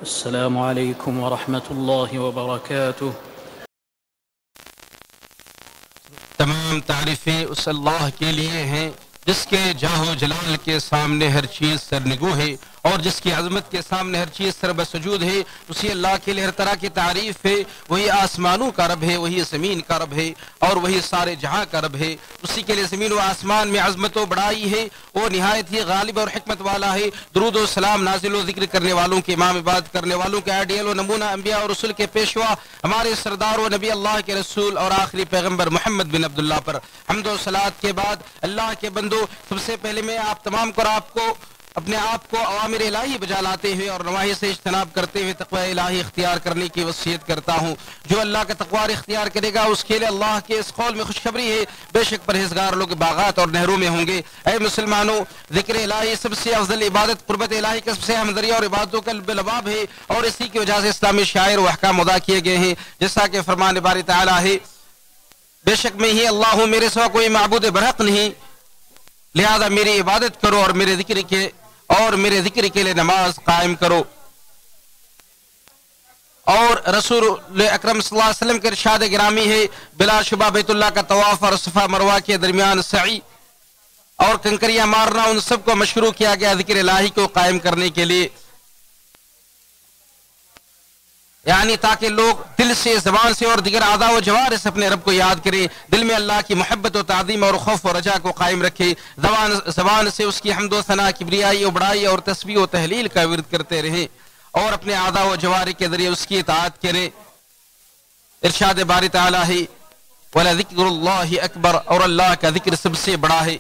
السلام علیکم ورحمۃ اللہ وبرکاتہ۔ تمام تعریفیں اس اللہ کے لیے ہیں جس کے جاہ و جلال کے سامنے ہر چیز سرنگو ہے اور جس کی عظمت کے سامنے ہر چیز سر بسجود ہے۔ اسی اللہ کے لیے ہر طرح کی تعریف ہے۔ وہی آسمانوں کا رب ہے، وہی زمین کا رب ہے اور وہی سارے جہاں کا رب ہے۔ اسی کے لیے زمین و آسمان میں عظمت و بڑائی ہے۔ وہ نہایت ہی غالب اور حکمت والا ہے۔ درود و سلام نازل و ذکر کرنے والوں کے امام عبادت کرنے والوں کے آئیڈیل و نمونہ انبیاء اور رسول کے پیشوا ہمارے سردار و نبی اللہ کے رسول اور آخری پیغمبر محمد بن عبداللہ پر حمد و صلوات کے بعد اللہ کے بندو، سب سے پہلے میں آپ تمام کو اپنے آپ کو اوامر الہی بجا لاتے ہوئے اور نواہی سے اجتناب کرتے ہوئے تقوی الہی اختیار کرنے کی وصیت کرتا ہوں۔ جو اللہ کا تقوی اختیار کرے گا اس کے لیے اللہ کے اس قول میں خوشخبری ہے، بے شک پرہیزگار لوگ باغات اور نہروں میں ہوں گے۔ اے مسلمانوں، ذکر الہی سب سے افضل عبادت، قربت الہی کا سب سے اہم ذریعہ اور عبادتوں کا لباب ہے، اور اسی کی وجہ سے اسلامی شعائر و احکام ادا کیے گئے ہیں، جیسا کہ فرمان باری تعالیٰ ہے، بے شک میں ہی اللہ ہوں، میرے سوا کوئی معبود برحق نہیں، لہذا میری عبادت کرو اور میرے ذکر کے لیے نماز قائم کرو۔ اور رسول اکرم صلی اللہ علیہ وسلم کے ارشاد گرامی ہے، بلا شبہ بیت اللہ کا طواف اور صفا مروہ کے درمیان سعی اور کنکریاں مارنا ان سب کو مشروع کیا گیا ذکر الہی کو قائم کرنے کے لیے، یعنی تاکہ لوگ دل سے، زبان سے اور دیگر اعضاء و جوارح سے اپنے رب کو یاد کریں، دل میں اللہ کی محبت و تعظیم اور خوف و رجا کو قائم رکھے، زبان سے اس کی حمد و ثنا، کبریائی و بڑائی اور تسبیح و تحلیل کا ورد کرتے رہیں، اور اپنے اعضاء و جوارح کے ذریعے اس کی اطاعت کریں۔ ارشاد باری تعالیٰ ہے، وَلَذِكْرُ اللَّهِ أَكْبَرُ، اور اللہ کا ذکر سب سے بڑا ہے۔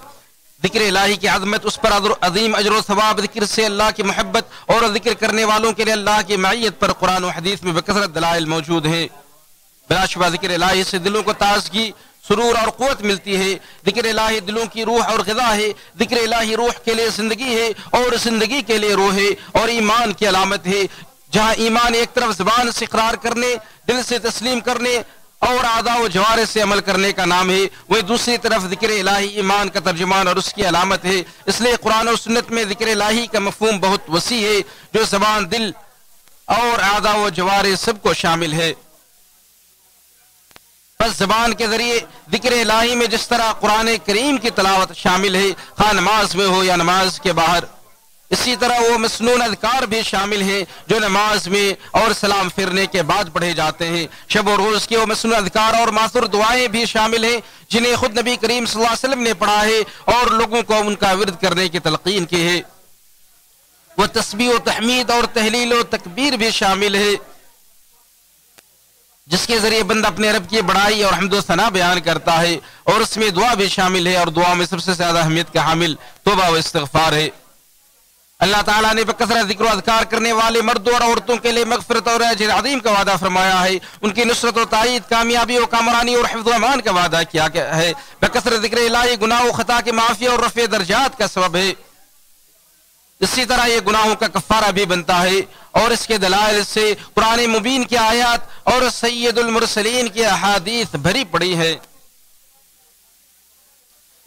ذکر الہی کی عظمت، اس پر عظیم اجر و ثواب، ذکر سے اللہ کی محبت اور ذکر کرنے والوں کے لیے اللہ کی معیت پر قرآن و حدیث میں بکثرت دلائل موجود ہیں۔ بلا شبہ ذکر الہی سے دلوں کو تازگی، سرور اور قوت ملتی ہے۔ ذکر الہی دلوں کی روح اور غذا ہے۔ ذکر الہی روح کے لیے زندگی ہے اور زندگی کے لیے روح ہے اور ایمان کی علامت ہے۔ جہاں ایمان ایک طرف زبان سے اقرار کرنے، دل سے تسلیم کرنے اور اعضاء و جوارح سے عمل کرنے کا نام ہے، وہیں دوسری طرف ذکر الہی ایمان کا ترجمان اور اس کی علامت ہے۔ اس لیے قرآن و سنت میں ذکر الہی کا مفہوم بہت وسیع ہے، جو زبان، دل اور اعضاء و جوارح سب کو شامل ہے۔ بس زبان کے ذریعے ذکر الہی میں جس طرح قرآن کریم کی تلاوت شامل ہے، خواہ نماز میں ہو یا نماز کے باہر، اسی طرح وہ مسنون اذکار بھی شامل ہیں جو نماز میں اور سلام پھرنے کے بعد پڑھے جاتے ہیں۔ شب و روز کے وہ مسنون اذکار اور ماثور دعائیں بھی شامل ہیں جنہیں خود نبی کریم صلی اللہ علیہ وسلم نے پڑھا ہے اور لوگوں کو ان کا ورد کرنے کی تلقین کی ہے۔ وہ تسبیح و تحمید اور تحلیل و تکبیر بھی شامل ہے، جس کے ذریعے بندہ اپنے رب کی بڑائی اور حمد و ثنا بیان کرتا ہے، اور اس میں دعا بھی شامل ہے، اور دعا میں سب سے زیادہ اہمیت کا حامل توبہ و استغفار ہے۔ اللہ تعالیٰ نے بکثرت ذکر و اذکار کرنے والے مردوں اور عورتوں کے لیے مغفرت اور اجر عظیم کا وعدہ فرمایا ہے، ان کی نصرت و تائید، کامیابی و کامرانی اور حفظ و امان کا وعدہ کیا ہے۔ بکثرت ذکر الہی گناہ و خطا کے معافی اور رفع درجات کا سبب ہے، اسی طرح یہ گناہوں کا کفارہ بھی بنتا ہے، اور اس کے دلائل سے قرآن مبین کی آیات اور سید المرسلین کی احادیث بھری پڑی ہے۔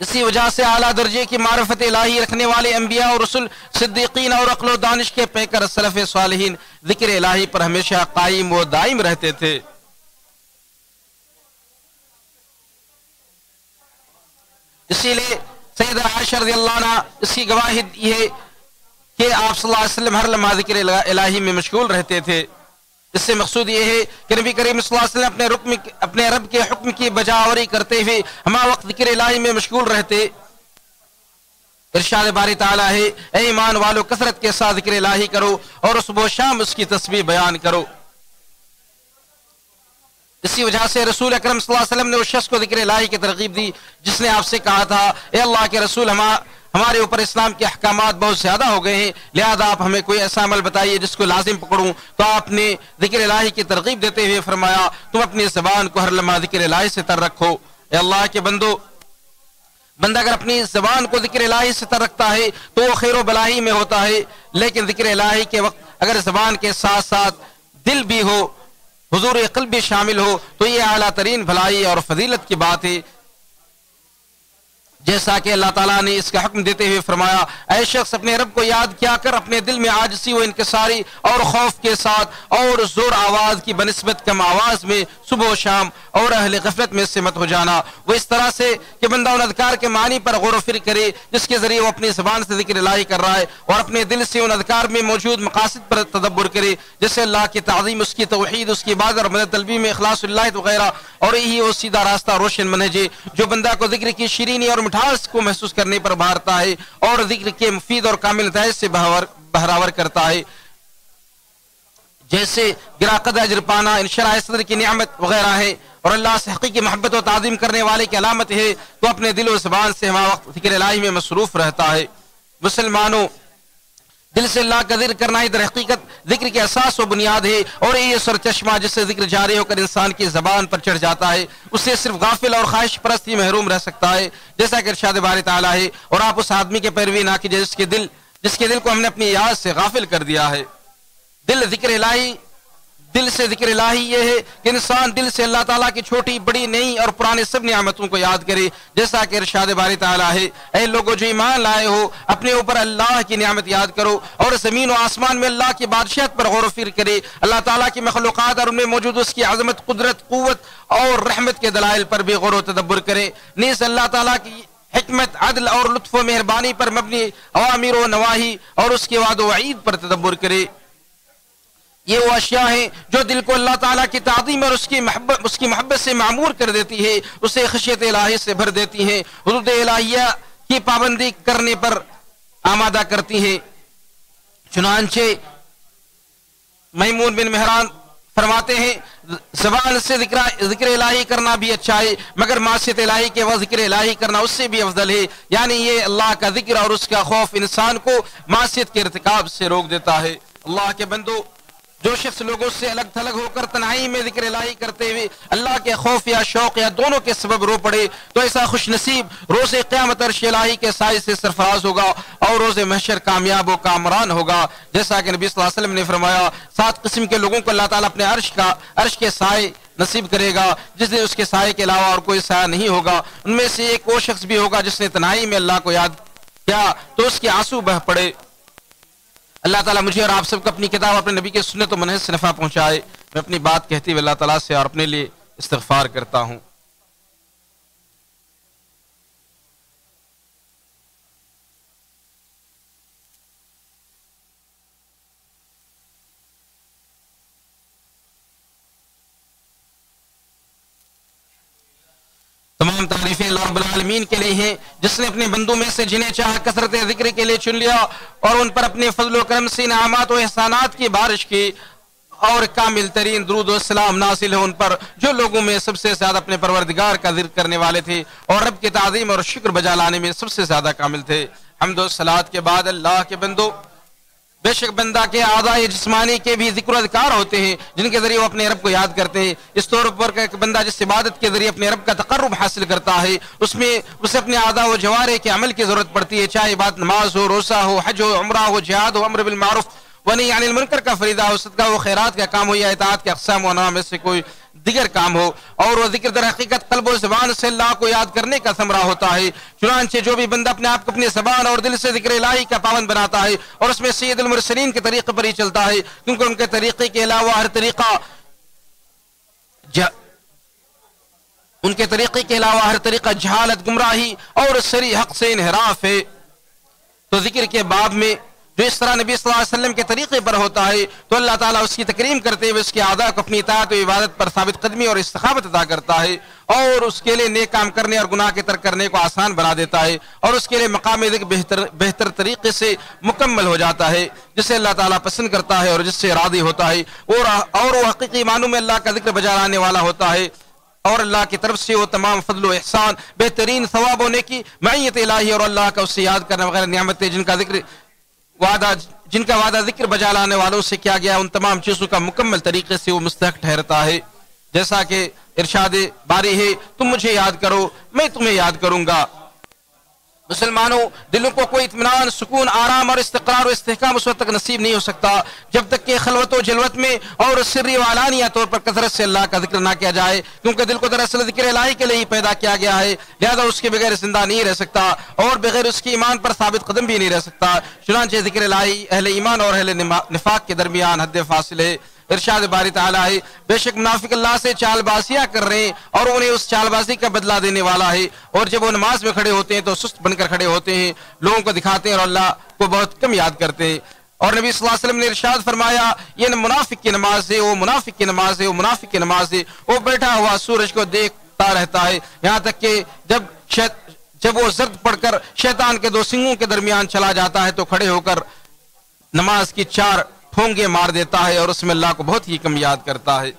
اسی وجہ سے اعلیٰ درجے کی معرفت الہی رکھنے والے انبیاء اور رسل، صدیقین اور عقل و دانش کے پیکر سلف صالحین ذکر الہی پر ہمیشہ قائم و دائم رہتے تھے۔ اسی لیے سیدہ عائشہ رضی اللہ عنہ اس کی گواہی یہ ہے کہ آپ صلی اللہ علیہ وسلم ہر لمحہ ذکر الہی میں مشغول رہتے تھے۔ اس سے مقصود یہ ہے کہ نبی کریم صلی اللہ علیہ وسلم اپنے رب کے حکم کی بجاوری کرتے ہوئے ہما وقت ذکر الہی میں مشغول رہتے۔ ارشاد باری تعالیٰ ہے، اے ایمان والو، کثرت کے ساتھ ذکر الہی کرو اور صبح و شام اس کی تسبیح بیان کرو۔ اسی وجہ سے رسول اکرم صلی اللہ علیہ وسلم نے اس شخص کو ذکر الہی کی ترغیب دی جس نے آپ سے کہا تھا، اے اللہ کے رسول، ہمارے اوپر اسلام کے احکامات بہت زیادہ ہو گئے ہیں، لہذا آپ ہمیں کوئی ایسا عمل بتائیے جس کو لازم پکڑوں۔ تو آپ نے ذکر الہی کی ترغیب دیتے ہوئے فرمایا، تم اپنی زبان کو ہر لمحہ ذکر الہی سے تر رکھو۔ اے اللہ کے بندہ اگر اپنی زبان کو ذکر الہی سے تر رکھتا ہے تو وہ خیر و بلائی میں ہوتا ہے، لیکن ذکر الہی کے وقت اگر زبان کے ساتھ ساتھ دل بھی ہو، حضور قلب بھی شامل ہو، تو یہ اعلیٰ ترین بھلائی اور فضیلت کی بات ہے۔ جیسا کہ اللہ تعالیٰ نے اس کا حکم دیتے ہوئے فرمایا اے شخص اپنے رب کو یاد کیا کر اپنے دل میں عاجزی و انکساری اور خوف کے ساتھ اور زور آواز کی بنسبت کم آواز میں صبح و شام اور اہل غفلت میں سے مت ہو جانا وہ اس طرح سے کہ بندہ ان اذکار کے معنی پر غور و فکر کرے جس کے ذریعے وہ اپنی زبان سے ذکر الہی کر رہا ہے اور اپنے دل سے ان اذکار میں موجود مقاصد پر تدبر کرے جیسے اللہ کی تعظیم اس کی توحید اس کی عبادت اور مدد طلبی میں اخلاص اللہ وغیرہ اور یہی وہ سیدھا راستہ روشن منہج ہے جو بندہ کو ذکر کی شیرینی اور مٹھاس کو محسوس کرنے پر بہارتا ہے اور ذکر کے مفید اور کامل نتائج سے بہراور کرتا ہے جیسے گراقد اجر پانا انشراح صدر کی نعمت وغیرہ ہے اور اللہ سے حقیقی محبت و تعظیم کرنے والے کی علامت ہے تو اپنے دل و زبان سے ہمہ وقت ذکر الہی میں مصروف رہتا ہے مسلمانوں دل سے اللہ کا ذکر کرنا ہی در حقیقت ذکر کے اساس و بنیاد ہے اور یہ سر چشمہ جس سے ذکر جاری ہو کر انسان کی زبان پر چڑھ جاتا ہے اس سے صرف غافل اور خواہش پرست ہی محروم رہ سکتا ہے جیسا کہ ارشاد باری تعالیٰ ہے اور آپ اس آدمی کے پیروی نہ کیجیے جس کے دل کو ہم نے اپنی یاد سے غافل کر دیا ہے دل سے ذکر الہی یہ ہے کہ انسان دل سے اللہ تعالیٰ کی چھوٹی بڑی نئی اور پرانے سب نعمتوں کو یاد کرے جیسا کہ ارشاد باری تعالیٰ ہے اے لوگو جو ایمان لائے ہو اپنے اوپر اللہ کی نعمت یاد کرو اور زمین و آسمان میں اللہ کی بادشاہت پر غور و فکر کرے اللہ تعالیٰ کی مخلوقات اور ان میں موجود اس کی عظمت قدرت قوت اور رحمت کے دلائل پر بھی غور و تدبر کرے نیز اللہ تعالیٰ کی حکمت عدل اور لطف و مہربانی پر مبنی اوامر و نواہی اور اس کے وعد و وعید پر تدبر کرے یہ وہ اشیاء ہیں جو دل کو اللہ تعالیٰ کی تعظیم اور اس کی محبت سے معمور کر دیتی ہے اسے خشیت الہی سے بھر دیتی ہیں حدود الہیہ کی پابندی کرنے پر آمادہ کرتی ہیں چنانچہ میمون بن مہران فرماتے ہیں زبان سے ذکر الہی کرنا بھی اچھا ہے مگر معصیت الہی کے وہ ذکر الہی کرنا اس سے بھی افضل ہے یعنی یہ اللہ کا ذکر اور اس کا خوف انسان کو معصیت کے ارتکاب سے روک دیتا ہے اللہ کے بندو جو شخص لوگوں سے الگ تھلگ ہو کر تنہائی میں ذکر الہی کرتے ہوئے اللہ کے خوف یا شوق یا دونوں کے سبب رو پڑے تو ایسا خوش نصیب روز قیامت عرش الہی کے سائے سے سرفراز ہوگا اور روز محشر کامیاب و کامران ہوگا جیسا کہ نبی صلی اللہ علیہ وسلم نے فرمایا 7 قسم کے لوگوں کو اللہ تعالیٰ اپنے عرش کے سائے نصیب کرے گا جس نے اس کے سائے کے علاوہ اور کوئی سایہ نہیں ہوگا ان میں سے ایک وہ شخص بھی ہوگا جس نے تنہائی میں اللہ کو یاد کیا تو اس کے آنسو بہ پڑے اللہ تعالیٰ مجھے اور آپ سب کو اپنی کتاب اپنے نبی کے سنت و منہج سے نفع پہنچائے میں اپنی بات کہتی ہوئے اللہ تعالیٰ سے اور اپنے لیے استغفار کرتا ہوں تمام تعریفیں اللہ رب العالمین کے لیے ہیں جس نے اپنے بندوں میں سے جنہیں چاہا کثرت ذکر کے لیے چن لیا اور ان پر اپنے فضل و کرم سے انعامات و احسانات کی بارش کی اور کامل ترین درود و سلام نازل ہو ان پر جو لوگوں میں سب سے زیادہ اپنے پروردگار کا ذکر کرنے والے تھے اور رب کی تعظیم اور شکر بجا لانے میں سب سے زیادہ کامل تھے حمد و صلات کے بعد اللہ کے بندو بے شک بندہ کے اعضاء جسمانی کے بھی ذکر و اذکار ہوتے ہیں جن کے ذریعے وہ اپنے رب کو یاد کرتے ہیں اس طور پر کہ بندہ جس عبادت کے ذریعے اپنے رب کا تقرب حاصل کرتا ہے اس میں اسے اپنے اعضاء و جوارح کے عمل کی ضرورت پڑتی ہے چاہے بات نماز ہو روزہ ہو حج ہو عمرہ ہو جہاد ہو امر بالمعروف ونہی عن المنکر کا فریضہ ہو صدقہ و خیرات کا کام ہو یا اطاعت کے اقسام و انواع میں سے کوئی دیگر کام ہو اور وہ ذکر در حقیقت قلب و زبان سے اللہ کو یاد کرنے کا ثمرہ ہوتا ہے چنانچہ جو بھی بندہ اپنے آپ کو اپنی زبان اور دل سے ذکر الہی کا پابند بناتا ہے اور اس میں سید المرسلین کے طریقے پر ہی چلتا ہے کیونکہ ان کے طریقے کے علاوہ ہر طریقہ جہالت گمراہی اور سری حق سے انحراف ہے تو ذکر کے باب میں جو اس طرح نبی صلی اللہ علیہ وسلم کے طریقے پر ہوتا ہے تو اللہ تعالیٰ اس کی تکریم کرتے ہوئے اس کے اعضاء کو اپنی اطاعت و عبادت پر ثابت قدمی اور استقامت عطا کرتا ہے اور اس کے لیے نیک کام کرنے اور گناہ کے ترک کرنے کو آسان بنا دیتا ہے اور اس کے لیے مقام ذکر بہتر طریقے سے مکمل ہو جاتا ہے جسے اللہ تعالیٰ پسند کرتا ہے اور جس سے راضی ہوتا ہے اور وہ حقیقی معنوں میں اللہ کا ذکر بجا لانے والا ہوتا ہے اور اللہ کی طرف سے وہ تمام فضل و احسان بہترین ثواب ہونے کی معیت الہی اور اللہ کا اسے یاد کرنا وغیرہ نعمتیں جن کا وعدہ ذکر بجا لانے والوں سے کیا گیا ان تمام چیزوں کا مکمل طریقے سے وہ مستحق ٹھہرتا ہے جیسا کہ ارشاد باری ہے تم مجھے یاد کرو میں تمہیں یاد کروں گا مسلمانوں، دلوں کو کوئی اطمینان، سکون، آرام اور استقرار و استحکام اس وقت تک نصیب نہیں ہو سکتا جب تک کہ خلوت و جلوت میں اور سری و علانیہ طور پر کثرت سے اللہ کا ذکر نہ کیا جائے، کیونکہ دل کو دراصل ذکر الہی کے لیے ہی پیدا کیا گیا ہے، لہذا اس کے بغیر زندہ نہیں رہ سکتا اور بغیر اس کی ایمان پر ثابت قدم بھی نہیں رہ سکتا۔ چنانچہ ذکر الہی اہل ایمان اور اہل نفاق کے درمیان حد فاصل ہے۔ ارشاد باری تعالیٰ ہے، بے شک منافق اللہ سے چال بازیاں کر رہے ہیں اور انہیں اس چال بازی کا بدلہ دینے والا ہے، اور جب وہ نماز میں کھڑے ہوتے ہیں تو سست بن کر کھڑے ہوتے ہیں، لوگوں کو دکھاتے ہیں اور اللہ کو بہت کم یاد کرتے ہیں۔ اور نبی صلی اللہ علیہ وسلم نے ارشاد فرمایا، یہ منافق کی نماز ہے، وہ منافق کی نماز ہے، وہ منافق کی نماز ہے، وہ بیٹھا ہوا سورج کو دیکھتا رہتا ہے یہاں تک کہ جب وہ زرد پڑھ کر شیطان کے دو سنگوں کے درمیان چلا جاتا ہے تو کھڑے ہو کر نماز کی 4 پھونگے مار دیتا ہے اور اس میں اللہ کو بہت ہی کم یاد کرتا ہے۔